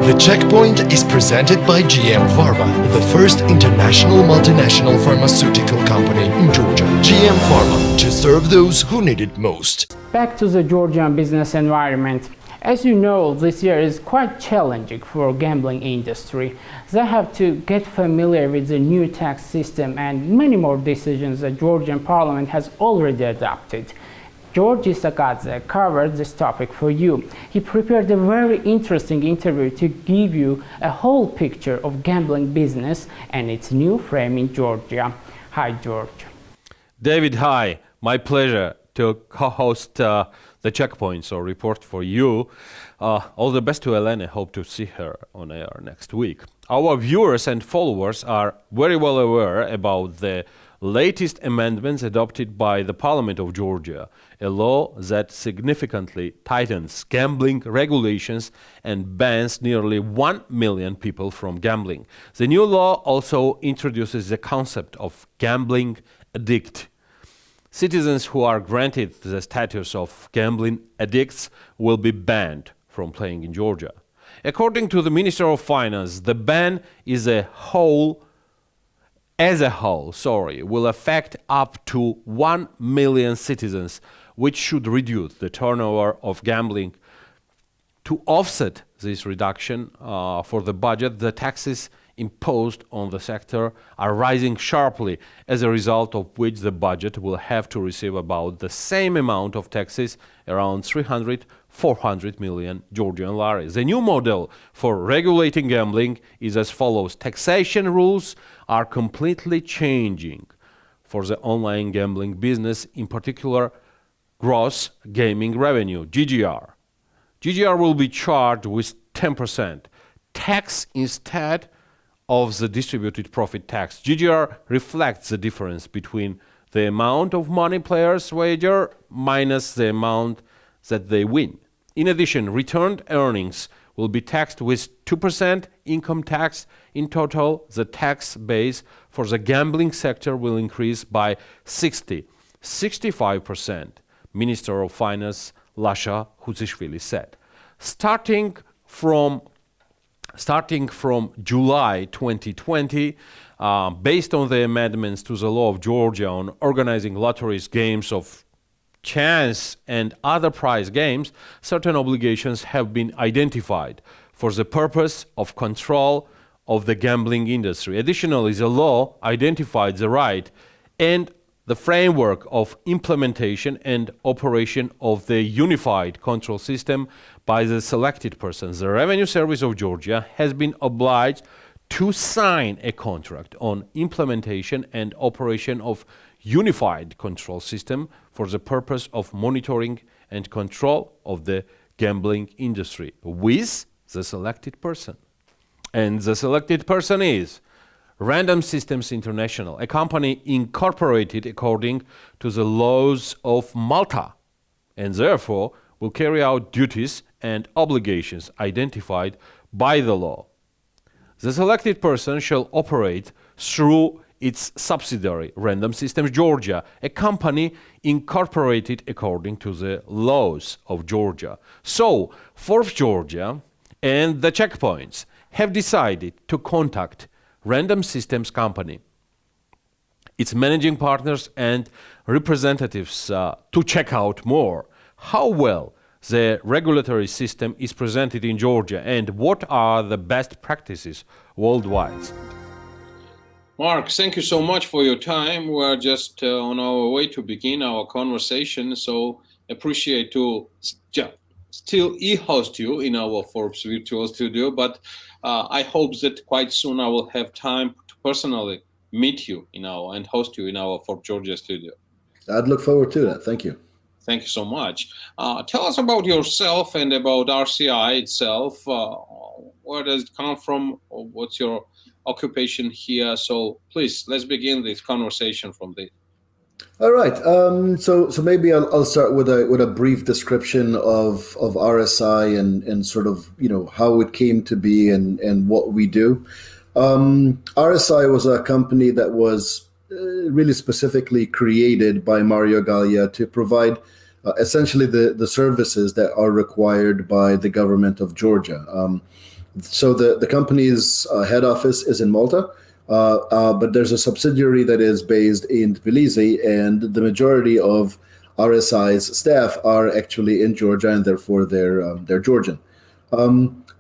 The Checkpoint is presented by GM Pharma, the first international multinational pharmaceutical company in Georgia. GM Pharma, to serve those who need it most. Back to the Georgian business environment. As you know, this year is quite challenging for gambling industry. They have to get familiar with the new tax system and many more decisions the Georgian parliament has already adopted. Georgi Sakadze covered this topic for you. He prepared a very interesting interview to give you a whole picture of gambling business and its new frame in Georgia. Hi, George. David, hi. My pleasure to co-host the Checkpoints or report for you. All the best to Elena. Hope to see her on air next week. Our viewers and followers are very well aware about the latest amendments adopted by the Parliament of Georgia, a law that significantly tightens gambling regulations and bans nearly 1 million people from gambling. The new law also introduces the concept of gambling addict. Citizens who are granted the status of gambling addicts will be banned from playing in Georgia. According to the Minister of Finance, the ban as a whole, will affect up to 1 million citizens, which should reduce the turnover of gambling. To offset this reduction for the budget, the taxes imposed on the sector are rising sharply, as a result of which the budget will have to receive about the same amount of taxes, around 400 million Georgian lari. The new model for regulating gambling is as follows. Taxation rules are completely changing for the online gambling business, in particular gross gaming revenue, GGR. GGR will be charged with 10% tax instead of the distributed profit tax. GGR reflects the difference between the amount of money players wager minus the amount that they win. In addition, returned earnings will be taxed with 2% income tax. In total, the tax base for the gambling sector will increase by 65%, Minister of Finance Lasha Huzishvili said. Starting from July 2020, based on the amendments to the law of Georgia on organizing lotteries, games of chance and other prize games, certain obligations have been identified for the purpose of control of the gambling industry. Additionally, the law identified the right and the framework of implementation and operation of the unified control system by the selected persons. The Revenue Service of Georgia has been obliged to sign a contract on implementation and operation of unified control system for the purpose of monitoring and control of the gambling industry with the selected person. And the selected person is Random Systems International, a company incorporated according to the laws of Malta, and therefore will carry out duties and obligations identified by the law. The selected person shall operate through its subsidiary, Random Systems Georgia, a company incorporated according to the laws of Georgia. So, Forbes Georgia and the Checkpoints have decided to contact Random Systems Company, its managing partners and representatives to check out more how well the regulatory system is presented in Georgia and what are the best practices worldwide. Mark, thank you so much for your time. We're just on our way to begin our conversation, so appreciate to still e-host you in our Forbes virtual studio, but I hope that quite soon I will have time to personally meet you and host you in our Forbes Georgia studio. I'd look forward to that. Thank you. Thank you so much. Tell us about yourself and about RCI itself. Where does it come from? What's your occupation here? So please, let's begin this conversation from this. All right. So maybe I'll start with a brief description of RSI and sort of how it came to be and what we do. RSI was a company that was really specifically created by Mario Gallia to provide essentially the services that are required by the government of Georgia. So the company's head office is in Malta, but there's a subsidiary that is based in Tbilisi, and the majority of RSI's staff are actually in Georgia, and therefore they're Georgian.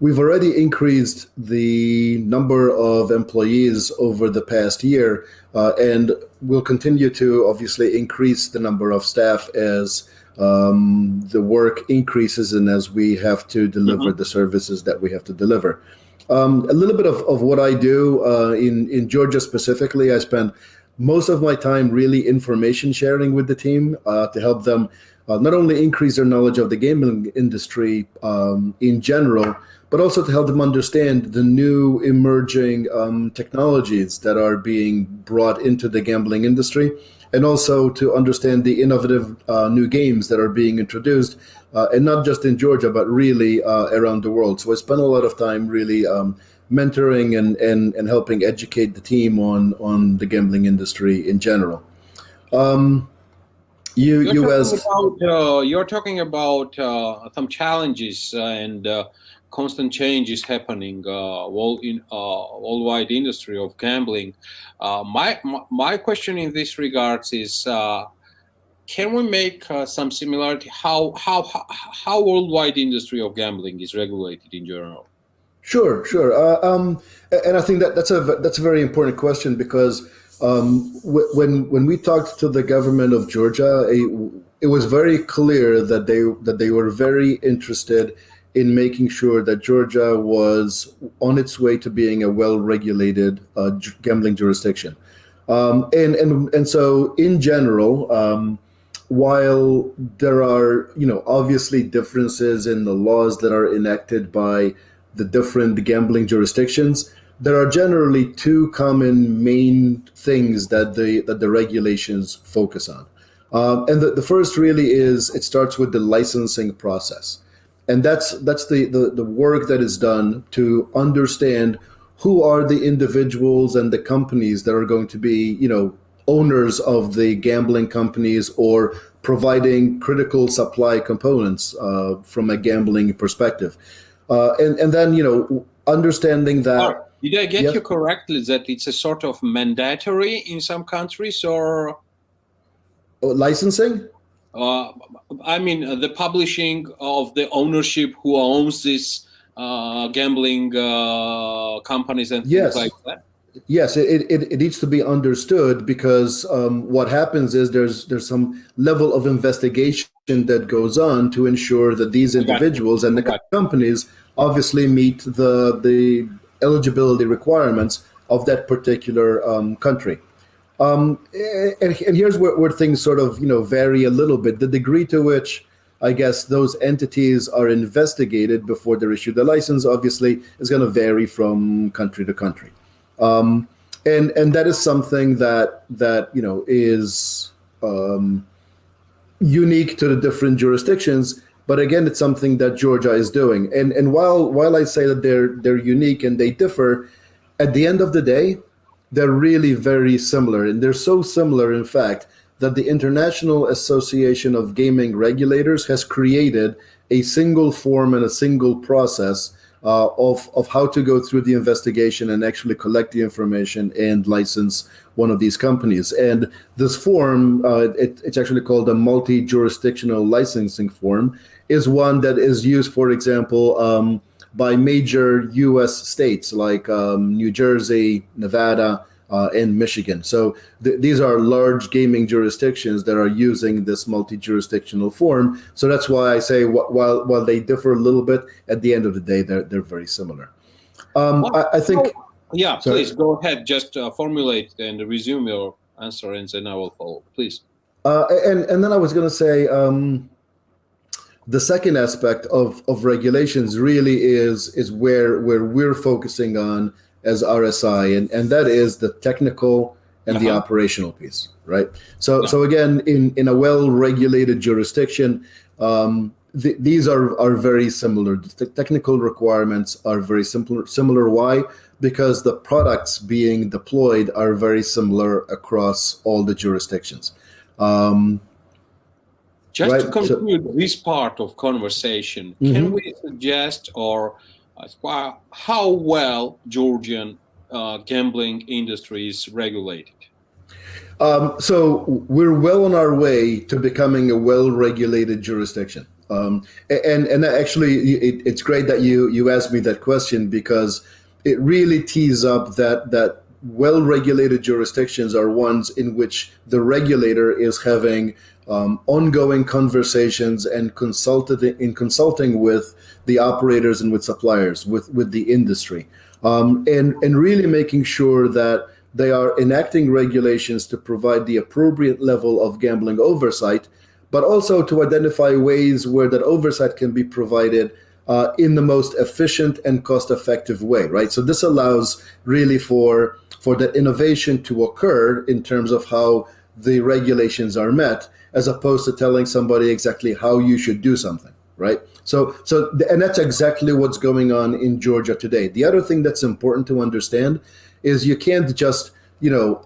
We've already increased the number of employees over the past year, and we'll continue to obviously increase the number of staff as the work increases and as we have to deliver the services that we have to deliver. A little bit of what I do in Georgia specifically, I spend most of my time really information sharing with the team to help them not only increase their knowledge of the gaming industry in general, but also to help them understand the new emerging technologies that are being brought into the gambling industry, and also to understand the innovative new games that are being introduced, and not just in Georgia, but really around the world. So I spend a lot of time really mentoring and helping educate the team on the gambling industry in general. You're talking about some challenges and constant changes happening worldwide industry of gambling. My question in this regards is, can we make some similarity how worldwide industry of gambling is regulated in general? Sure. And I think that's a very important question, because when we talked to the government of Georgia, it was very clear that they were very interested in making sure that Georgia was on its way to being a well-regulated gambling jurisdiction. And so in general, while there are obviously differences in the laws that are enacted by the different gambling jurisdictions, there are generally two common main things that the regulations focus on. And the first really is, it starts with the licensing process. And that's the work that is done to understand who are the individuals and the companies that are going to be, owners of the gambling companies or providing critical supply components from a gambling perspective. And then, understanding that... Did I get you correctly that it's a sort of mandatory in some countries, or... Licensing? I mean, the publishing of the ownership, who owns these gambling companies and things like that? Yes, it needs to be understood, because what happens is there's some level of investigation that goes on to ensure that these individuals and the companies obviously meet the eligibility requirements of that particular country. And here's where things sort of vary a little bit. The degree to which, I guess, those entities are investigated before they're issued a license obviously is going to vary from country to country. And that is something that is unique to the different jurisdictions. But again, it's something that Georgia is doing. And while I say that they're unique and they differ, at the end of the day, they're really very similar. And they're so similar, in fact, that the International Association of Gaming Regulators has created a single form and a single process of how to go through the investigation and actually collect the information and license one of these companies. And this form, it's actually called a Multi-Jurisdictional licensing form, is one that is used, for example, by major U.S. states like New Jersey, Nevada, and Michigan. So these are large gaming jurisdictions that are using this multi-jurisdictional form. So that's why I say while they differ a little bit, at the end of the day, they're very similar. I think... Yeah, sorry. Please go ahead. Just formulate and resume your answer, and then I will follow. Please. And then I was going to say... the second aspect of regulations really is where we're focusing on as RSI, and that is the technical and the operational piece, right? So again, in a well-regulated jurisdiction, these are very similar. The technical requirements are very similar. Why? Because the products being deployed are very similar across all the jurisdictions. To conclude this part of conversation, can we suggest or how well Georgian gambling industry is regulated? So we're well on our way to becoming a well-regulated jurisdiction. And actually, it's great that you asked me that question, because it really tees up that well-regulated jurisdictions are ones in which the regulator is having ongoing conversations and consulting with the operators and with suppliers, with the industry, and really making sure that they are enacting regulations to provide the appropriate level of gambling oversight, but also to identify ways where that oversight can be provided in the most efficient and cost-effective way, right? So this allows really for the innovation to occur in terms of how the regulations are met, as opposed to telling somebody exactly how you should do something, right? And that's exactly what's going on in Georgia today. The other thing that's important to understand is you can't just,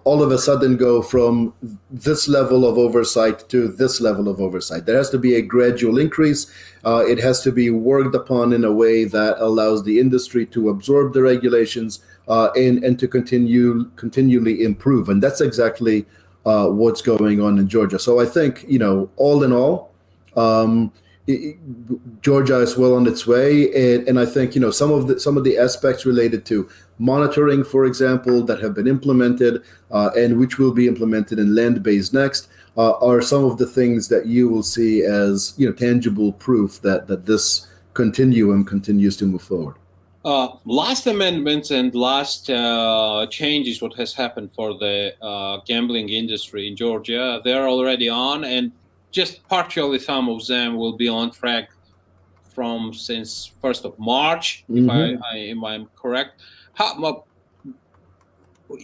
all of a sudden go from this level of oversight to this level of oversight. There has to be a gradual increase. It has to be worked upon in a way that allows the industry to absorb the regulations and to continually improve. And that's exactly what's going on in Georgia. So I think, all in all, Georgia is well on its way, and I think some of the aspects related to monitoring, for example, that have been implemented and which will be implemented in land-based next are some of the things that you will see as tangible proof that this continuum continues to move forward. Last amendments and last changes, what has happened for the gambling industry in Georgia, they're already on, and just partially some of them will be on track since 1st of March, if I'm correct.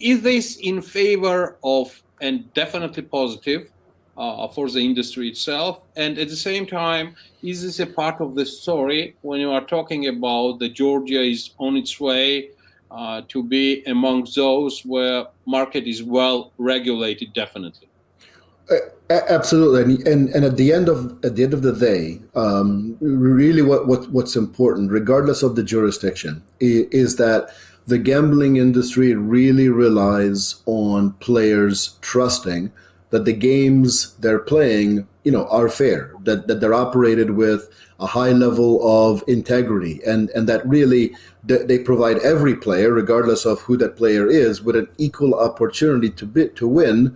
Is this in favor of, and definitely positive for the industry itself? And at the same time, is this a part of the story when you are talking about that Georgia is on its way to be among those where market is well regulated, definitely? Absolutely, and at the end of the day, really what's important, regardless of the jurisdiction, is that the gambling industry really relies on players trusting that the games they're playing, are fair, that they're operated with a high level of integrity, and that really they provide every player, regardless of who that player is, with an equal opportunity to win.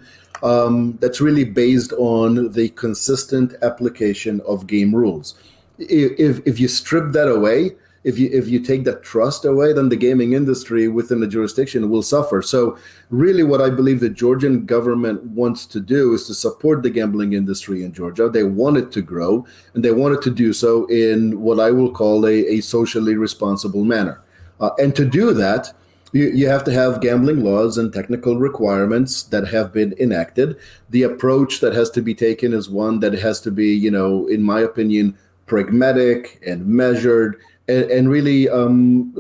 That's really based on the consistent application of game rules. If you strip that away, if you take that trust away, then the gaming industry within the jurisdiction will suffer. So really what I believe the Georgian government wants to do is to support the gambling industry in Georgia. They want it to grow, and they want it to do so in what I will call a socially responsible manner. And to do that, you have to have gambling laws and technical requirements that have been enacted. The approach that has to be taken is one that has to be, in my opinion, pragmatic and measured and really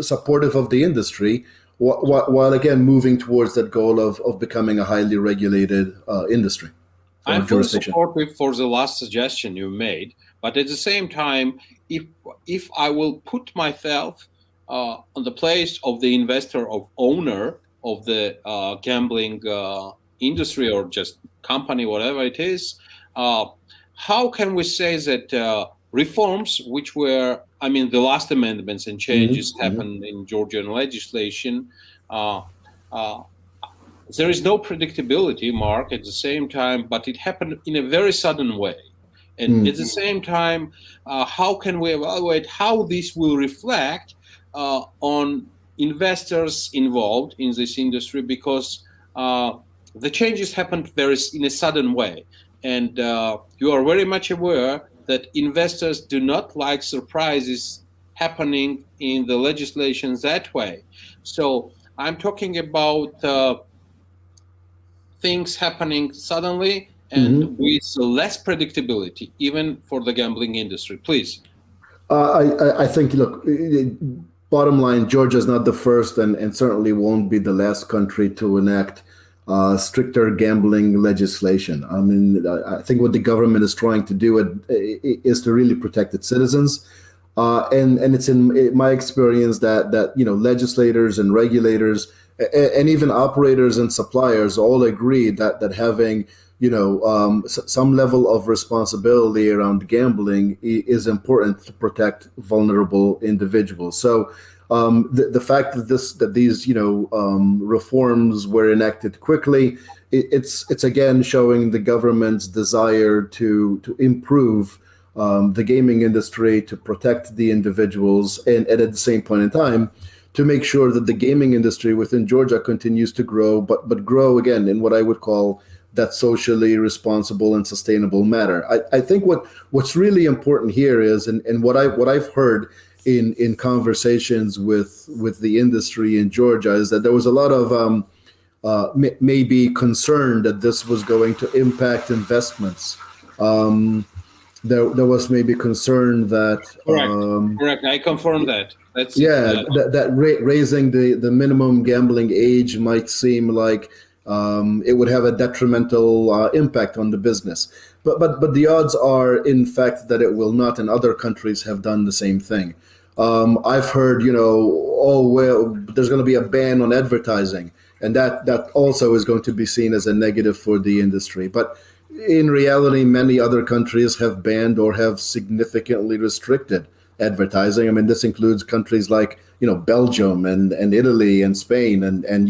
supportive of the industry, while again moving towards that goal of becoming a highly regulated industry. I'm fully supportive for the last suggestion you made, but at the same time, if I will put myself on the place of the investor or owner of the gambling industry or just company, whatever it is, how can we say that reforms, which were, the last amendments and changes happened in Georgian legislation, there is no predictability, Mark, at the same time, but it happened in a very sudden way. And at the same time, how can we evaluate how this will reflect on investors involved in this industry, because the changes happened in a sudden way, and you are very much aware that investors do not like surprises happening in the legislation that way. So I'm talking about things happening suddenly and with less predictability, even for the gambling industry. Please. I think, look, bottom line, Georgia is not the first and certainly won't be the last country to enact stricter gambling legislation. I think what the government is trying to do is to really protect its citizens. And it's in my experience that legislators and regulators and even operators and suppliers all agree that having some level of responsibility around gambling is important to protect vulnerable individuals. So the fact that these reforms were enacted quickly, it's again showing the government's desire to improve the gaming industry, to protect the individuals, and at the same point in time, to make sure that the gaming industry within Georgia continues to grow, but grow again in what I would call that socially responsible and sustainable manner. I think what's really important here is, and what I've heard in conversations with the industry in Georgia, is that there was a lot of maybe concern that this was going to impact investments. There was maybe concern that correct. I confirm that. Raising the minimum gambling age might seem like it would have a detrimental impact on the business, but the odds are in fact that it will not, and other countries have done the same thing. I've heard there's going to be a ban on advertising, and that also is going to be seen as a negative for the industry. But in reality, many other countries have banned or have significantly restricted advertising. I mean, this includes countries like Belgium and Italy and Spain and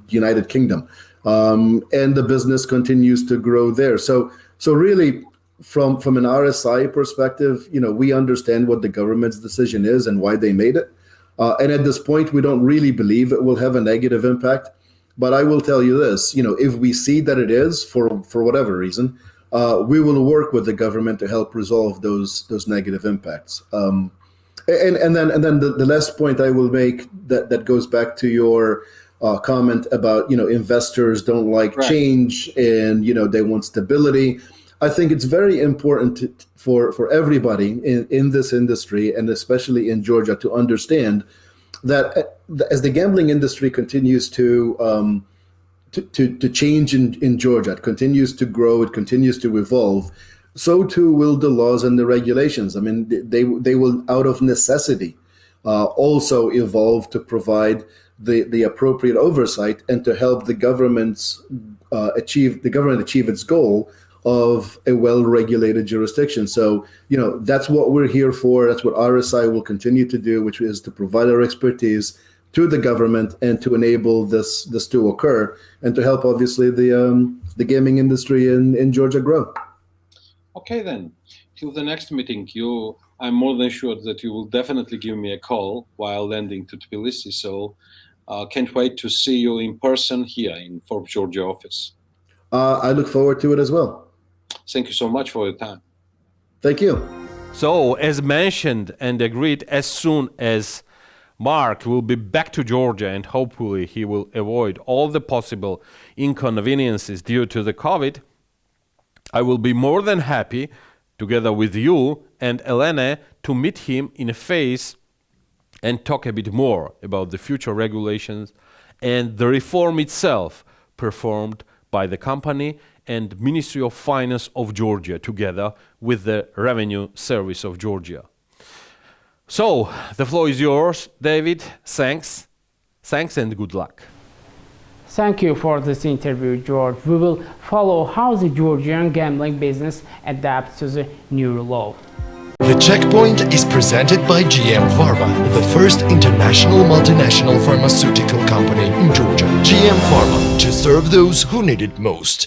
United Kingdom, and the business continues to grow there. So really, from an RSI perspective, we understand what the government's decision is and why they made it, and at this point, we don't really believe it will have a negative impact. But I will tell you this, if we see that it is, for whatever reason, we will work with the government to help resolve those negative impacts. And then the last point I will make that goes back to your comment about investors don't like change and they want stability. I think it's very important for everybody in this industry, and especially in Georgia, to understand that as the gambling industry continues to change in Georgia, it continues to grow, it continues to evolve, so too will the laws and the regulations. I mean, they will, out of necessity, also evolve to provide the appropriate oversight and to help the government achieve its goal of a well-regulated jurisdiction. So, that's what we're here for. That's what RSI will continue to do, which is to provide our expertise to the government and to enable this to occur, and to help, obviously, the gaming industry in Georgia grow. Okay, then. Till the next meeting, I'm more than sure that you will definitely give me a call while landing to Tbilisi. So can't wait to see you in person here in Forbes, Georgia office. I look forward to it as well. Thank you so much for your time. Thank you. So, as mentioned and agreed, as soon as Mark will be back to Georgia, and hopefully he will avoid all the possible inconveniences due to the COVID, I will be more than happy, together with you and Elena, to meet him in a face and talk a bit more about the future regulations and the reform itself performed by the company and Ministry of Finance of Georgia, together with the Revenue Service of Georgia. So, the floor is yours, David. Thanks and good luck. Thank you for this interview, George. We will follow how the Georgian gambling business adapts to the new law. The Checkpoint is presented by GM Pharma, the first international multinational pharmaceutical company in Georgia. GM Pharma, to serve those who need it most.